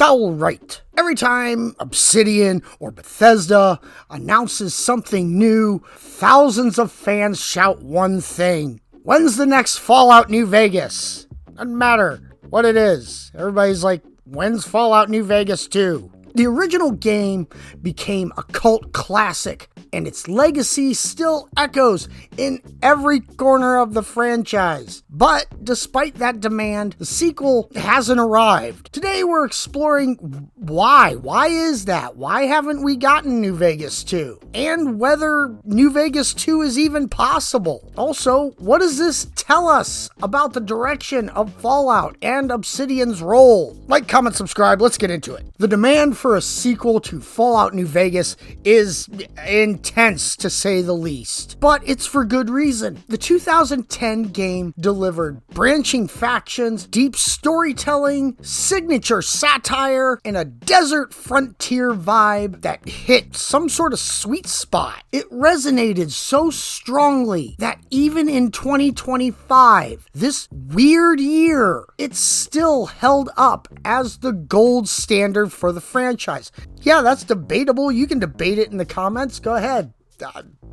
Alright, every time Obsidian or Bethesda announces something new, thousands of fans shout one thing. When's the next Fallout New Vegas? Doesn't matter what it is. Everybody's like, when's Fallout New Vegas 2? The original game became a cult classic, and its legacy still echoes in every corner of the franchise. But despite that demand, the sequel hasn't arrived. Today we're exploring why. Why is that? Why haven't we gotten New Vegas 2? And whether New Vegas 2 is even possible. Also, what does this tell us about the direction of Fallout and Obsidian's role? Like, comment, subscribe, let's get into it. The demand for a sequel to Fallout New Vegas is intense, to say the least. But it's for good reason. The 2010 game delivered branching factions, deep storytelling, signature satire, and a desert frontier vibe that hit some sort of sweet spot. It resonated so strongly that even in 2025, this weird year, it's still held up as the gold standard for the franchise. Yeah, that's debatable. You can debate it in the comments. Go ahead.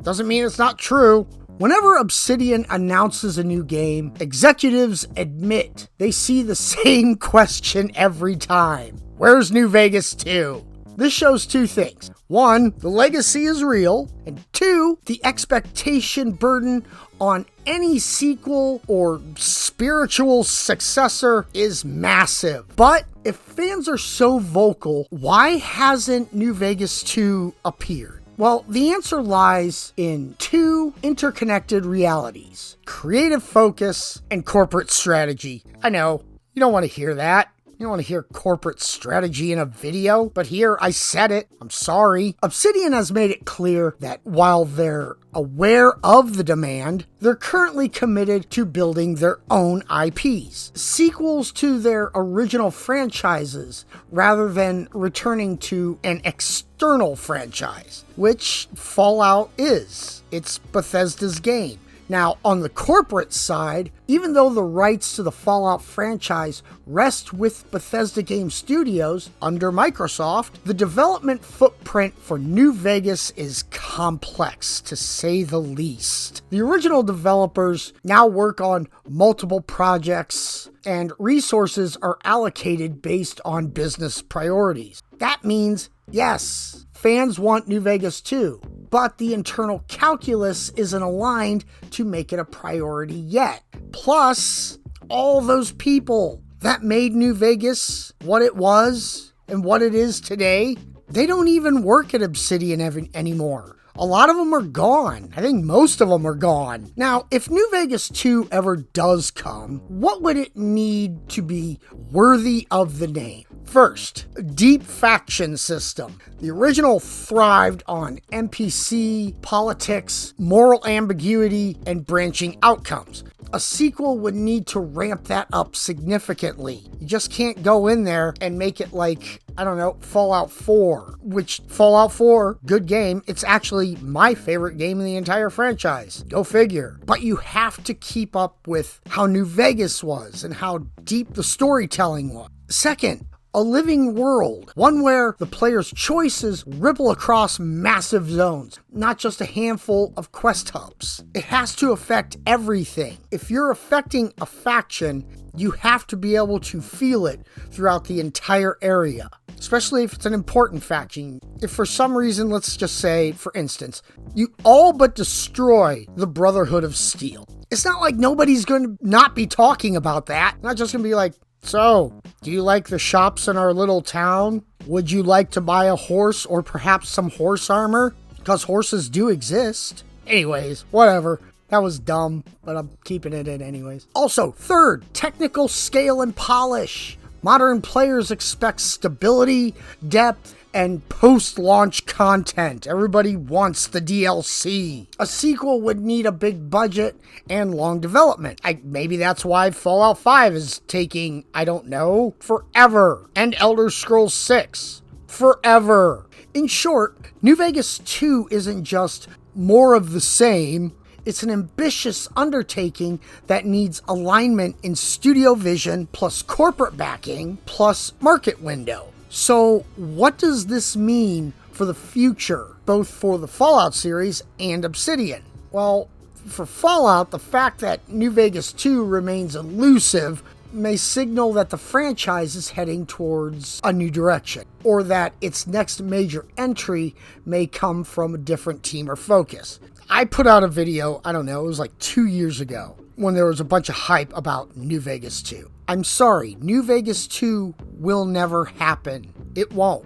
Doesn't mean it's not true. Whenever Obsidian announces a new game, executives admit they see the same question every time. Where's New Vegas 2? This shows two things. One, the legacy is real, and two, the expectation burden on any sequel or spiritual successor is massive. But if fans are so vocal, why hasn't New Vegas 2 appeared? Well, the answer lies in two interconnected realities: creative focus and corporate strategy. I know, you don't want to hear that. You don't want to hear corporate strategy in a video, but here, I said it. I'm sorry. Obsidian has made it clear that while they're aware of the demand, they're currently committed to building their own IPs, sequels to their original franchises, rather than returning to an external franchise, which Fallout is. It's Bethesda's game. Now, on the corporate side, even though the rights to the Fallout franchise rest with Bethesda Game Studios under Microsoft, the development footprint for New Vegas is complex, to say the least. The original developers now work on multiple projects, and resources are allocated based on business priorities. That means, yes, fans want New Vegas 2. But the internal calculus isn't aligned to make it a priority yet. Plus, all those people that made New Vegas what it was and what it is today, they don't even work at Obsidian anymore. A lot of them are gone. I think most of them are gone. Now, if New Vegas 2 ever does come, what would it need to be worthy of the name? First, a deep faction system. The original thrived on NPC, politics, moral ambiguity, and branching outcomes. A sequel would need to ramp that up significantly. You just can't go in there and make it like, I don't know, Fallout 4, which Fallout 4, good game. It's actually my favorite game in the entire franchise. Go figure. But you have to keep up with how New Vegas was and how deep the storytelling was. Second, a living world, one where the player's choices ripple across massive zones, not just a handful of quest hubs. It has to affect everything. If you're affecting a faction, you have to be able to feel it throughout the entire area, especially if it's an important faction. If for some reason, let's just say, for instance, you all but destroy the Brotherhood of Steel, it's not like nobody's going to not be talking about that. Not just going to be like, so, do you like the shops in our little town? Would you like to buy a horse or perhaps some horse armor? Because horses do exist. Anyways, whatever. That was dumb, but I'm keeping it in anyways. Also, third, technical scale and polish. Modern players expect stability, depth, and post-launch content. Everybody wants the DLC. A sequel would need a big budget and long development. Maybe that's why Fallout 5 is taking, I don't know, forever. And Elder Scrolls 6. Forever. In short, New Vegas 2 isn't just more of the same. It's an ambitious undertaking that needs alignment in studio vision, plus corporate backing, plus market window. So what does this mean for the future, both for the Fallout series and Obsidian? Well, for Fallout, the fact that New Vegas 2 remains elusive may signal that the franchise is heading towards a new direction, or that its next major entry may come from a different team or focus. I put out a video, I don't know, it was like 2 years ago, when there was a bunch of hype about New Vegas 2. I'm sorry, New Vegas 2 will never happen. It won't.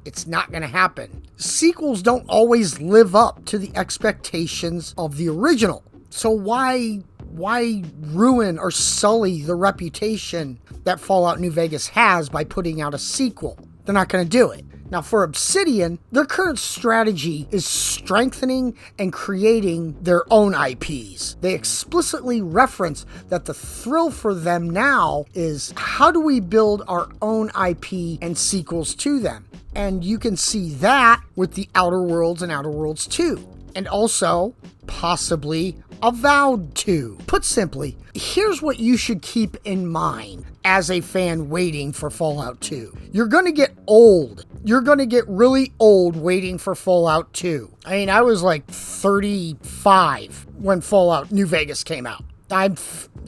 It's not going to happen. Sequels don't always live up to the expectations of the original. So why ruin or sully the reputation that Fallout New Vegas has by putting out a sequel? They're not going to do it. Now, for Obsidian, their current strategy is strengthening and creating their own IPs. They explicitly reference that the thrill for them now is, how do we build our own IP and sequels to them? And you can see that with the Outer Worlds and Outer Worlds 2. And also, possibly, Avowed 2. Put simply, here's what you should keep in mind as a fan waiting for Fallout 2. You're going to get old. You're going to get really old waiting for Fallout 2. I mean, I was like 35 when Fallout New Vegas came out. I'm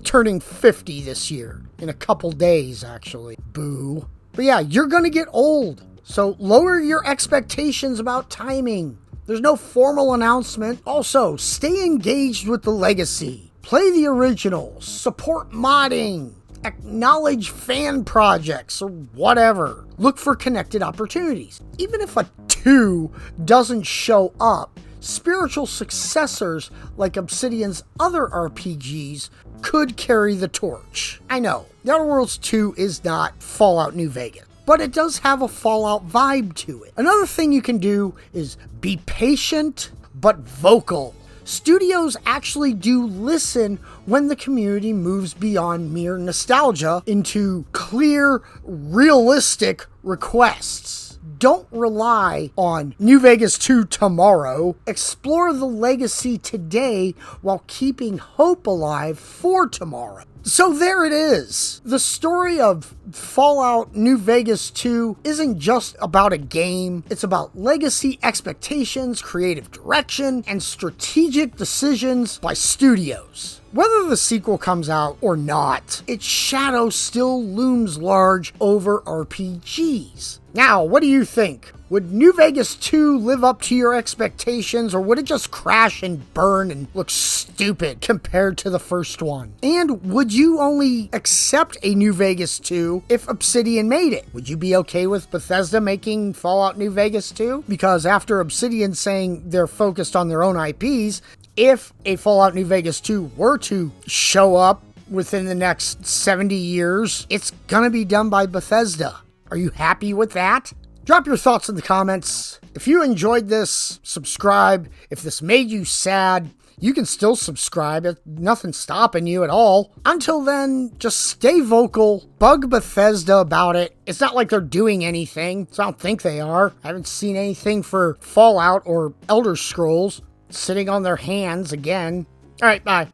turning 50 this year. In a couple days, actually. Boo. But yeah, you're going to get old. So lower your expectations about timing. There's no formal announcement. Also, stay engaged with the legacy. Play the originals. Support modding. Acknowledge fan projects or whatever. Look for connected opportunities. Even if a 2 doesn't show up, spiritual successors like Obsidian's other RPGs could carry the torch. I know, The Outer Worlds 2 is not Fallout New Vegas, but it does have a Fallout vibe to it. Another thing you can do is be patient but vocal. Studios actually do listen when the community moves beyond mere nostalgia into clear, realistic requests. Don't rely on New Vegas 2 tomorrow. Explore the legacy today while keeping hope alive for tomorrow. So there it is. The story of Fallout New Vegas 2 isn't just about a game. It's about legacy expectations, creative direction, and strategic decisions by studios. Whether the sequel comes out or not, its shadow still looms large over RPGs. Now, what do you think? Would New Vegas 2 live up to your expectations, or would it just crash and burn and look stupid compared to the first one? And would you only accept a New Vegas 2 if Obsidian made it? Would you be okay with Bethesda making Fallout New Vegas 2? Because after Obsidian saying they're focused on their own IPs, if a Fallout New Vegas 2 were to show up within the next 70 years, it's gonna be done by Bethesda. Are you happy with that? Drop your thoughts in the comments. If you enjoyed this, subscribe. If this made you sad, you can still subscribe. Nothing's stopping you at all. Until then, just stay vocal. Bug Bethesda about it. It's not like they're doing anything, so I don't think they are. I haven't seen anything for Fallout or Elder Scrolls. Sitting on their hands again. All right, bye.